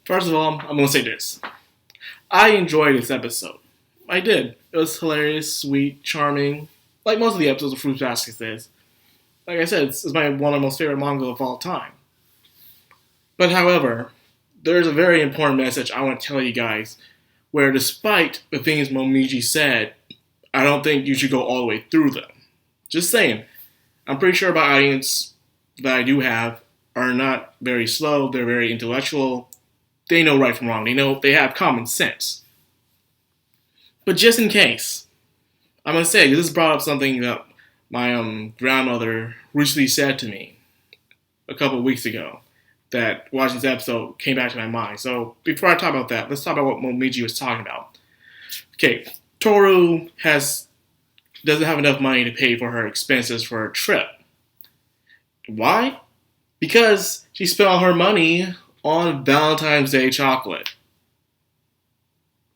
First of all, I'm gonna say this. I enjoyed this episode. I did. It was hilarious, sweet, charming, like most of the episodes of Fruits Basket is. Like I said, it's one of my most favorite manga of all time. But however, there's a very important message I want to tell you guys, where despite the things Momiji said, I don't think you should go all the way through them. Just saying. I'm pretty sure my audience that I do have are not very slow, they're very intellectual. They know right from wrong. They have common sense. But just in case, I'm going to say, this brought up something that my grandmother recently said to me a couple of weeks ago that watching this episode came back to my mind. So before I talk about that, let's talk about what Momiji was talking about. Okay, Toru doesn't have enough money to pay for her expenses for her trip. Why? Because she spent all her money on Valentine's Day chocolate.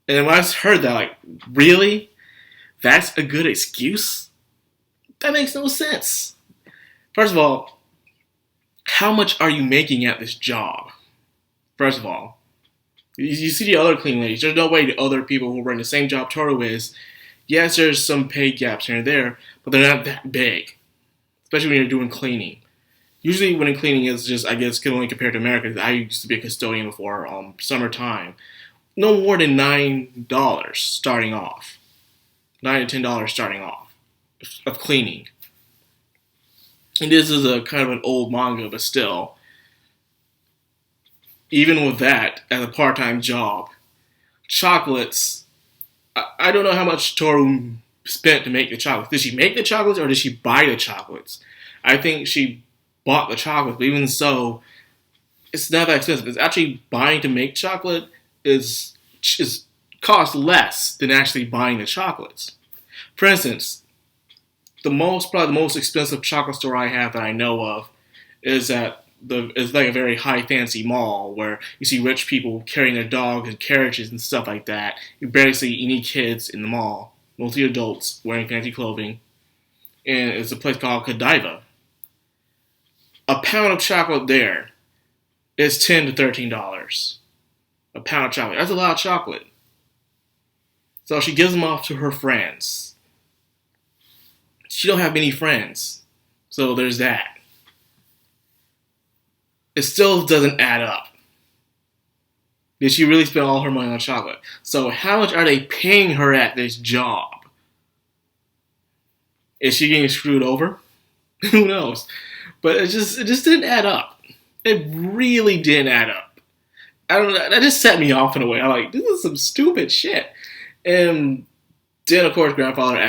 And when I heard that, like, really? That's a good excuse? That makes no sense. First of all, how much are you making at this job? First of all, you see the other cleaning ladies. There's no way the other people who are working the same job Toru is. Yes, there's some pay gaps here and there, but they're not that big. Especially when you're doing cleaning. Usually when cleaning is just, I guess, can only compare to America. I used to be a custodian before summertime. No more than $9 starting off. $9 to $10 starting off of cleaning. And this is a kind of an old manga, but still, even with that as a part-time job, chocolates, I don't know how much Toru spent to make the chocolates. Did she make the chocolates or did she buy the chocolates? I think she bought the chocolates, but even so, it's not that expensive. It's actually buying to make chocolate is cost less than actually buying the chocolates. For instance, probably the most expensive chocolate store I have that I know of is like a very high fancy mall where you see rich people carrying their dogs and carriages and stuff like that. You barely see any kids in the mall, mostly adults wearing fancy clothing. And it's a place called Godiva. A pound of chocolate there is $10 to $13. A pound of chocolate. That's a lot of chocolate. So she gives them off to her friends. She don't have many friends. So there's that. It still doesn't add up. Did she really spend all her money on chocolate? So how much are they paying her at this job? Is she getting screwed over? Who knows? But it just didn't add up. It really didn't add up. I don't know. That just set me off in a way. I'm like, this is some stupid shit. And then, of course, grandfather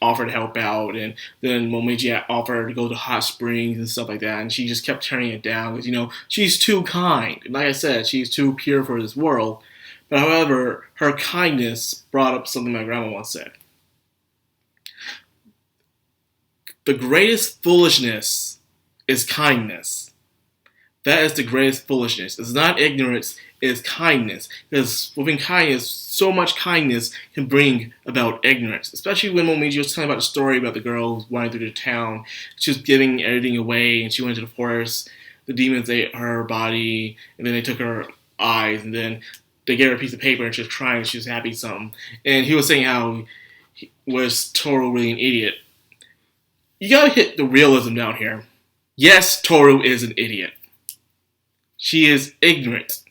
offered to help out. And then Momiji offered to go to hot springs and stuff like that. And she just kept turning it down because, she's too kind. And like I said, she's too pure for this world. But however, her kindness brought up something my grandma once said. The greatest foolishness is kindness. That is the greatest foolishness. It's not ignorance, it's kindness. Because within kindness, so much kindness can bring about ignorance. Especially when Momiji was telling about the story about the girl who was running through the town. She was giving everything away, and she went to the forest. The demons ate her body, and then they took her eyes, and then they gave her a piece of paper, and she was crying, and she was happy something. And he was saying how was Toru really an idiot. You gotta hit the realism down here. Yes, Toru is an idiot. She is ignorant.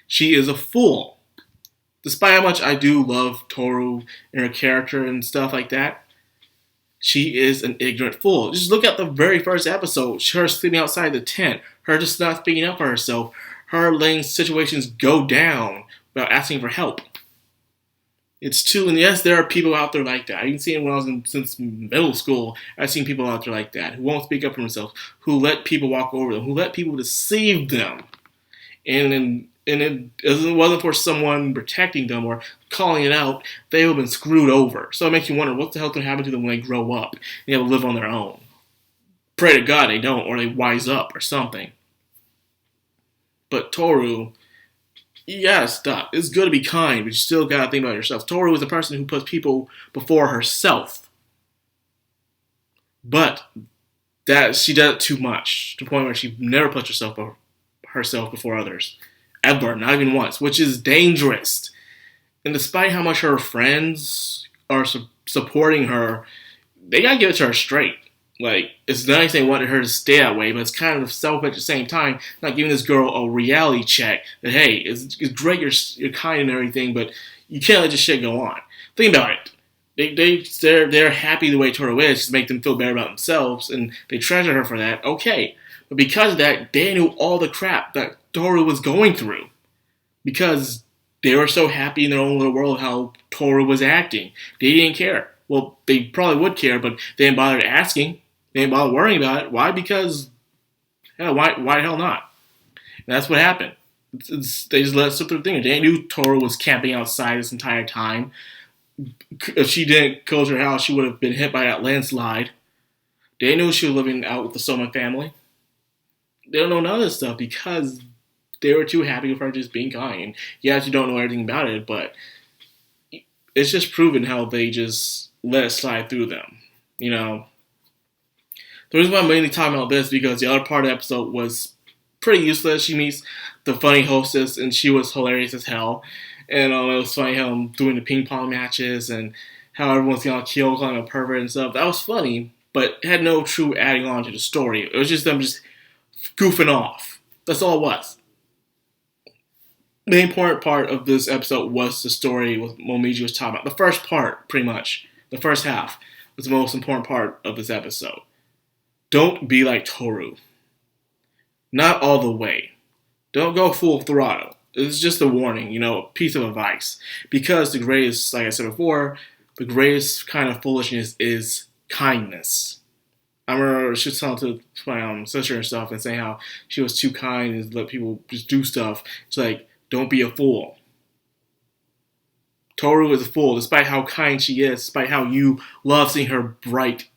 She is a fool. Despite how much I do love Toru and her character and stuff like that, she is an ignorant fool. Just look at the very first episode. Her sleeping outside the tent. Her just not speaking up for herself. Her letting situations go down without asking for help. It's true, and yes, there are people out there like that. I've been seeing since middle school. I've seen people out there like that who won't speak up for themselves, who let people walk over them, who let people deceive them, and it wasn't for someone protecting them or calling it out, they would have been screwed over. So it makes you wonder what the hell can happen to them when they grow up and they have to live on their own. Pray to God they don't, or they wise up or something. But Toru, yes, it's good to be kind, but you still gotta think about yourself. Toru is a person who puts people before herself. But that she does it too much, to the point where she never puts herself before others. ever, not even once, which is dangerous. And despite how much her friends are supporting her, they gotta give it to her straight. Like, it's nice they wanted her to stay that way, but it's kind of selfish at the same time, not giving this girl a reality check that, hey, it's great you're kind and everything, but you can't let this shit go on. Think about it. They're happy the way Toru is, just make them feel better about themselves, and they treasure her for that. Okay, but because of that, they knew all the crap that Toru was going through, because they were so happy in their own little world how Toru was acting. They didn't care. Well, they probably would care, but they didn't bother asking. They didn't bother worrying about it. Why? Because, hell, why the hell not? And that's what happened. They just let it slip through the thing. They knew Toru was camping outside this entire time. If she didn't go to her house, she would have been hit by that landslide. They knew she was living out with the Soma family. They don't know none of this stuff because they were too happy with her just being kind. And yes, you don't know everything about it, but it's just proven how they just let it slide through them. You know, the reason why I'm mainly talking about this is because the other part of the episode was pretty useless. She meets the funny hostess, and she was hilarious as hell. And it was funny how I'm doing the ping pong matches and how everyone's gonna kill, calling a pervert and stuff. That was funny, but it had no true adding on to the story. It was just them just goofing off. That's all it was. The important part of this episode was the story what Momiji was talking about. The first part, pretty much. The first half was the most important part of this episode. Don't be like Toru. Not all the way. Don't go full throttle. It's just a warning, you know, a piece of advice. Because the greatest, like I said before, the greatest kind of foolishness is kindness. I remember she was telling to my sister and stuff and saying how she was too kind and let people just do stuff. It's like, don't be a fool. Toru is a fool, despite how kind she is, despite how you love seeing her bright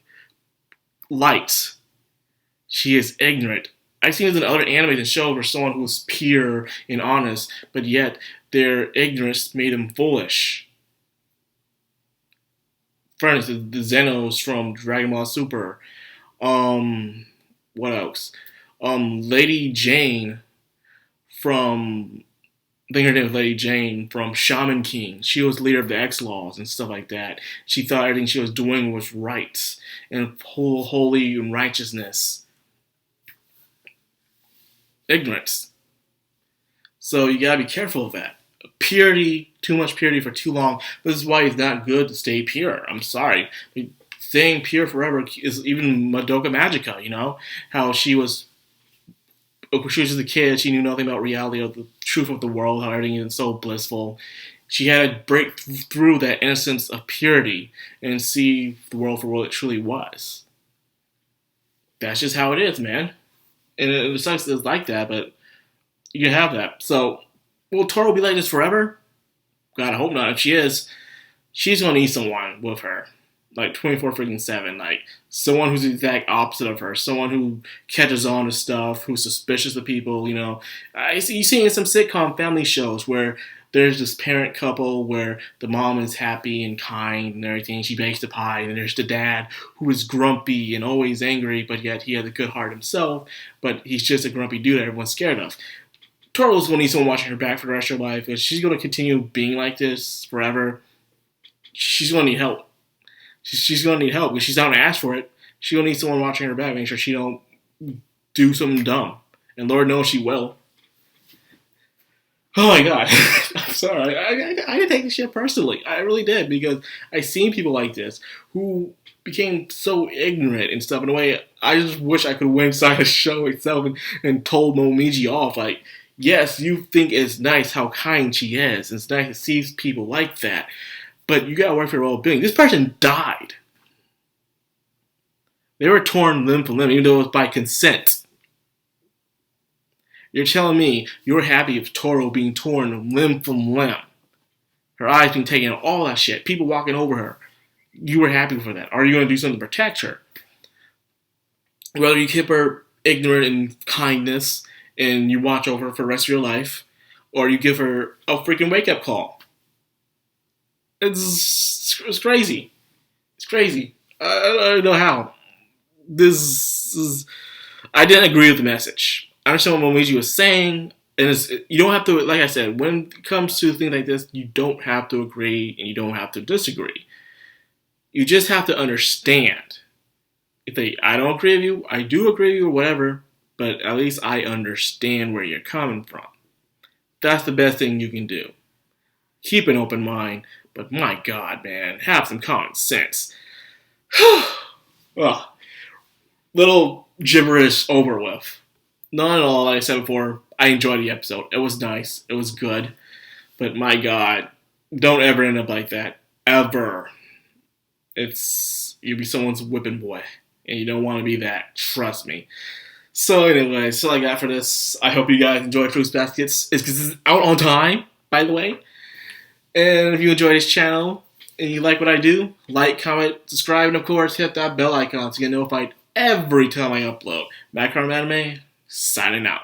lights. She is ignorant. I've seen this in other animes and shows where someone who was pure and honest, but yet their ignorance made them foolish. For instance, the Zenos from Dragon Ball Super. What else? Lady Jane from... I think her name was Lady Jane from Shaman King. She was leader of the X-Laws and stuff like that. She thought everything she was doing was right and holy and righteousness. Ignorance. So you gotta be careful of that. Purity, too much purity for too long. This is why it's not good to stay pure. I'm sorry. Staying pure forever is even Madoka Magica, you know? How she was just a kid, she knew nothing about reality or the truth of the world, how everything is so blissful. She had to break through that innocence of purity and see the world for what it truly was. That's just how it is, man. And it sucks it's like that, but you can have that. So, will Toru be like this forever? God, I hope not. If she is, she's going to need someone with her. Like 24/7. Like, someone who's the exact opposite of her. Someone who catches on to stuff, who's suspicious of people, you know. You see in some sitcom family shows where there's this parent couple where the mom is happy and kind and everything. She bakes the pie. And there's the dad who is grumpy and always angry, but yet he has a good heart himself. But he's just a grumpy dude that everyone's scared of. Toru's going to need someone watching her back for the rest of her life. If she's going to continue being like this forever, she's going to need help. She's going to need help because she's not going to ask for it. She's going to need someone watching her back, making sure she don't do something dumb. And Lord knows she will. Oh my god. I'm sorry. I didn't take this shit personally. I really did, because I've seen people like this who became so ignorant and stuff in a way. I just wish I could have went inside the show itself and told Momiji off. Like, yes, you think it's nice how kind she is. It's nice to see people like that. But you gotta work for your well-being. This person died. They were torn limb from limb, even though it was by consent. You're telling me you're happy with Toru being torn limb from limb. Her eyes being taken, all that shit. People walking over her. You were happy for that. Are you going to do something to protect her? Whether you keep her ignorant in kindness and you watch over her for the rest of your life, or you give her a freaking wake-up call. It's crazy. It's crazy. I don't know how. I didn't agree with the message. I understand what Momiji was saying. And you don't have to, like I said, when it comes to things like this, you don't have to agree and you don't have to disagree. You just have to understand. If I don't agree with you, I do agree with you or whatever, but at least I understand where you're coming from. That's the best thing you can do. Keep an open mind, but my God, man, have some common sense. Ugh. Little gibberish over with. Not at all, like I said before, I enjoyed the episode. It was nice. It was good. But my God, don't ever end up like that. Ever. You'll be someone's whipping boy. And you don't want to be that. Trust me. So anyway, that's all I got for this. I hope you guys enjoyed Fruits Baskets. It's out on time, by the way. And if you enjoy this channel and you like what I do, like, comment, subscribe, and of course hit that bell icon to get notified every time I upload. Madcrownxox Anime, signing out.